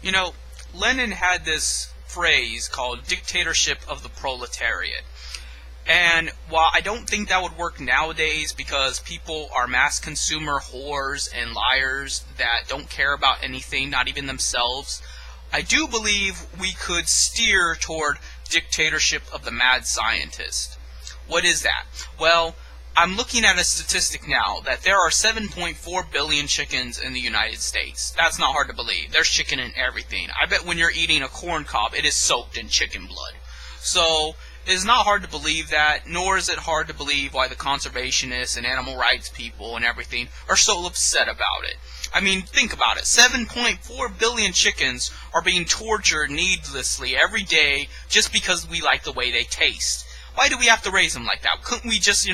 You know, Lenin had this phrase called dictatorship of the proletariat. And while I don't think that would work nowadays because people are mass consumer whores and liars that don't care about anything, not even themselves, I do believe we could steer toward dictatorship of the mad scientist. What is that? Well, I'm looking at a statistic now that there are 7.4 billion chickens in the United States. That's not hard to believe. There's chicken in everything. I bet when you're eating a corn cob, it is soaked in chicken blood. So, it is not hard to believe that, nor is it hard to believe why the conservationists and animal rights people and everything are so upset about it. I mean, think about it. 7.4 billion chickens are being tortured needlessly every day just because we like the way they taste. Why do we have to raise them like that? Couldn't we just,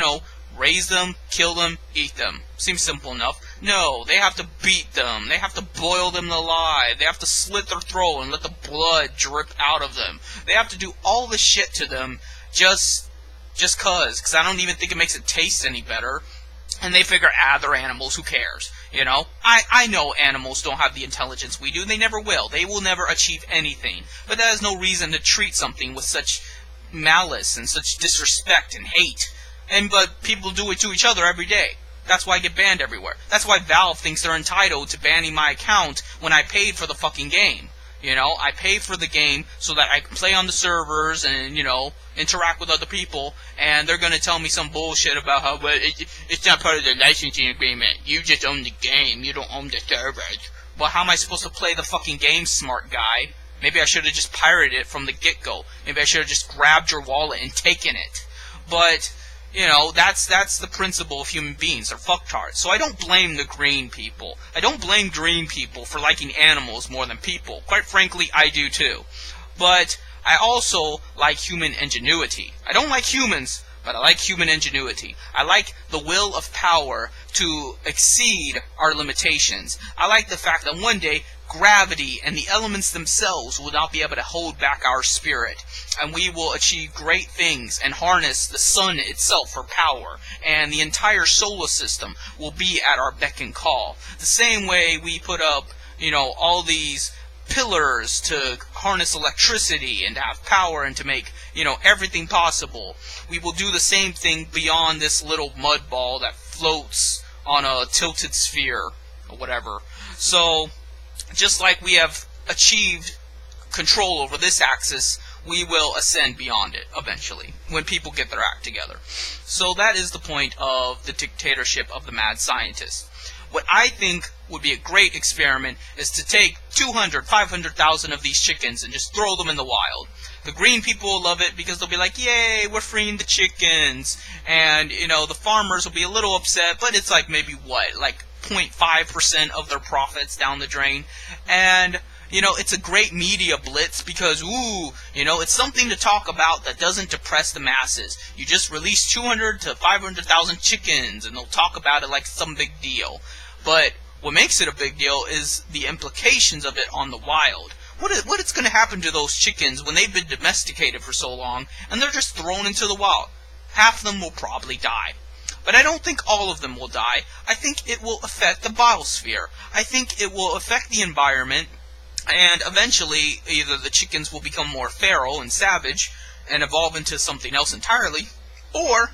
raise them, kill them, eat them? Seems simple enough. No, they have to beat them. They have to boil them alive. They have to slit their throat and let the blood drip out of them. They have to do all this shit to them just cause I don't even think it makes it taste any better. And they figure, they're animals, who cares? I know animals don't have the intelligence we do. They never will. They will never achieve anything. But that is no reason to treat something with such malice and such disrespect and hate. But people do it to each other every day. That's why I get banned everywhere. That's why Valve thinks they're entitled to banning my account when I paid for the fucking game. I pay for the game so that I can play on the servers and, interact with other people, and they're going to tell me some bullshit about how, it's not part of the licensing agreement. You just own the game. You don't own the servers. Well, how am I supposed to play the fucking game, smart guy? Maybe I should have just pirated it from the get-go. Maybe I should have just grabbed your wallet and taken it. But that's the principle of human beings. They're fucktards. So I don't blame the green people. I don't blame green people for liking animals more than people. Quite frankly, I do too. But I also like human ingenuity. I don't like humans, but I like human ingenuity. I like the will of power to exceed our limitations. I like the fact that one day gravity and the elements themselves will not be able to hold back our spirit, and we will achieve great things and harness the sun itself for power, and the entire solar system will be at our beck and call. The same way we put up, all these pillars to harness electricity and to have power and to make, everything possible. We will do the same thing beyond this little mud ball that floats on a tilted sphere or whatever. So, just like we have achieved control over this axis, we will ascend beyond it eventually, when people get their act together. So that is the point of the dictatorship of the mad scientist. What I think would be a great experiment is to take 200, 500,000 of these chickens and just throw them in the wild. The green people will love it because they'll be like, yay, we're freeing the chickens. And, the farmers will be a little upset, but it's like maybe what, like 0.5% of their profits down the drain. And, it's a great media blitz because, it's something to talk about that doesn't depress the masses. You just release 200 to 500,000 chickens and they'll talk about it like some big deal. But what makes it a big deal is the implications of it on the wild. What is going to happen to those chickens when they've been domesticated for so long and they're just thrown into the wild? Half of them will probably die. But I don't think all of them will die. I think it will affect the biosphere. I think it will affect the environment, and eventually either the chickens will become more feral and savage and evolve into something else entirely, or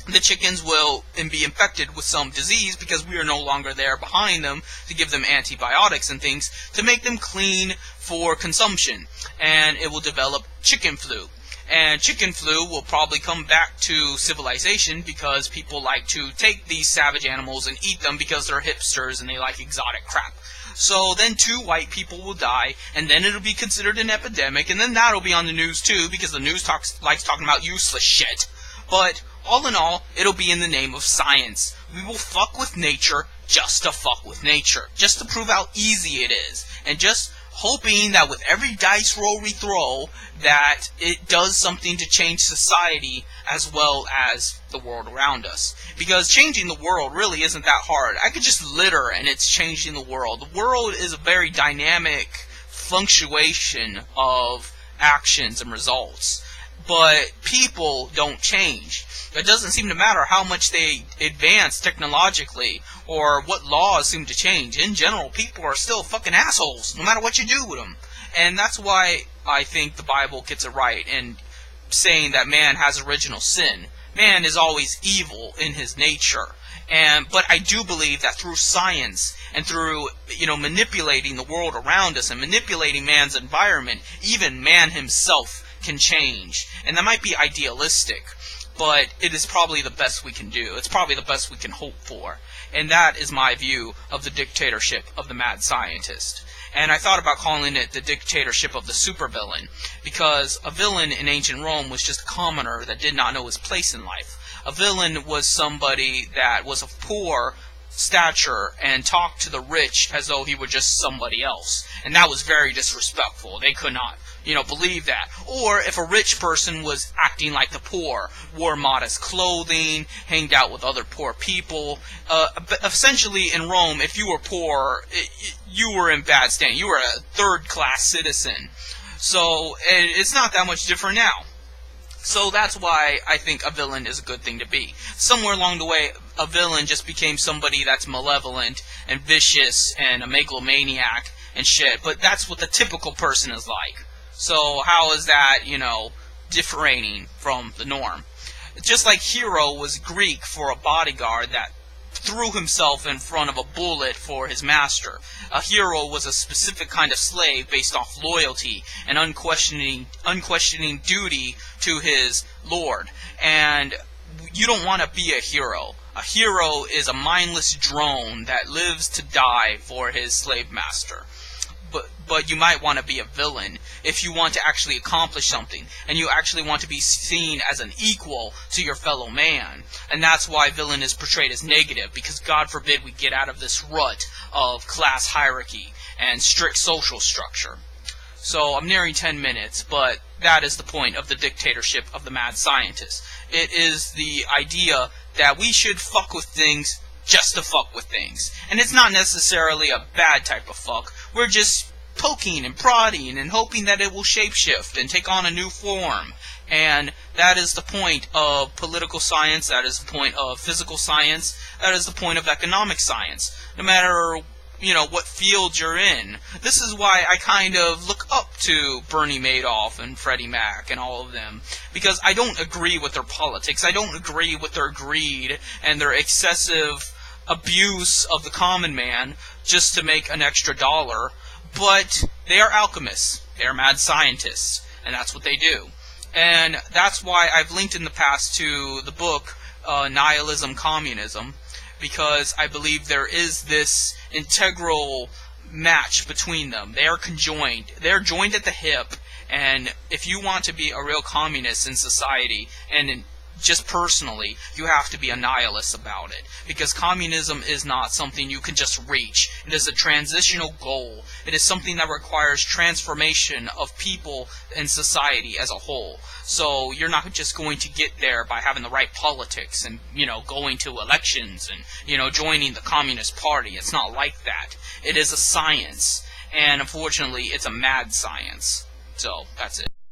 the chickens will be infected with some disease because we are no longer there behind them to give them antibiotics and things to make them clean for consumption, and it will develop chicken flu. And chicken flu will probably come back to civilization because people like to take these savage animals and eat them because they're hipsters and they like exotic crap. So then 2 white people will die, and then it'll be considered an epidemic, and then that'll be on the news too because the news likes talking about useless shit. But all in all, it'll be in the name of science. We will fuck with nature just to fuck with nature, just to prove how easy it is, and just hoping that with every dice roll we throw, that it does something to change society as well as the world around us. Because changing the world really isn't that hard. I could just litter and it's changing the world. The world is a very dynamic fluctuation of actions and results. but people don't change. It doesn't seem to matter how much they advance technologically or what laws seem to change. In general, people are still fucking assholes, no matter what you do with them. And that's why I think the Bible gets it right in saying that man has original sin. Man is always evil in his nature. But I do believe that through science and through, manipulating the world around us and manipulating man's environment, even man himself can change. And that might be idealistic, but it is probably the best we can do. It's probably the best we can hope for. And that is my view of the dictatorship of the mad scientist. And I thought about calling it the dictatorship of the supervillain, because a villain in ancient Rome was just a commoner that did not know his place in life. A villain was somebody that was of poor stature and talked to the rich as though he were just somebody else. And that was very disrespectful. They could not, believe that. Or if a rich person was acting like the poor, wore modest clothing, hanged out with other poor people. Essentially in Rome, if you were poor, you were in bad standing. You were a third-class citizen. So it's not that much different now. So that's why I think a villain is a good thing to be. Somewhere along the way, a villain just became somebody that's malevolent and vicious and a megalomaniac and shit. But that's what the typical person is like. So how is that, differing from the norm? Just like hero was Greek for a bodyguard that threw himself in front of a bullet for his master. A hero was a specific kind of slave based off loyalty and unquestioning duty to his lord. And you don't want to be a hero. A hero is a mindless drone that lives to die for his slave master. But you might want to be a villain if you want to actually accomplish something, and you actually want to be seen as an equal to your fellow man. And that's why villain is portrayed as negative, because God forbid we get out of this rut of class hierarchy and strict social structure. So I'm nearing 10 minutes, but that is the point of the dictatorship of the mad scientist. It is the idea that we should fuck with things just to fuck with things. And it's not necessarily a bad type of fuck. We're just poking and prodding and hoping that it will shapeshift and take on a new form. And that is the point of political science, that is the point of physical science, that is the point of economic science. No matter, what field you're in. This is why I kind of look up to Bernie Madoff and Freddie Mac and all of them. Because I don't agree with their politics. I don't agree with their greed and their excessive abuse of the common man just to make an extra dollar. But they are alchemists. They are mad scientists. And that's what they do. And that's why I've linked in the past to the book Nihilism, Communism. Because I believe there is this integral match between them. They are conjoined. They're joined at the hip. And if you want to be a real communist in society, and just personally, you have to be a nihilist about it. Because communism is not something you can just reach. It is a transitional goal. It is something that requires transformation of people and society as a whole. So you're not just going to get there by having the right politics and, going to elections and, joining the Communist Party. It's not like that. It is a science. And unfortunately, it's a mad science. So, that's it.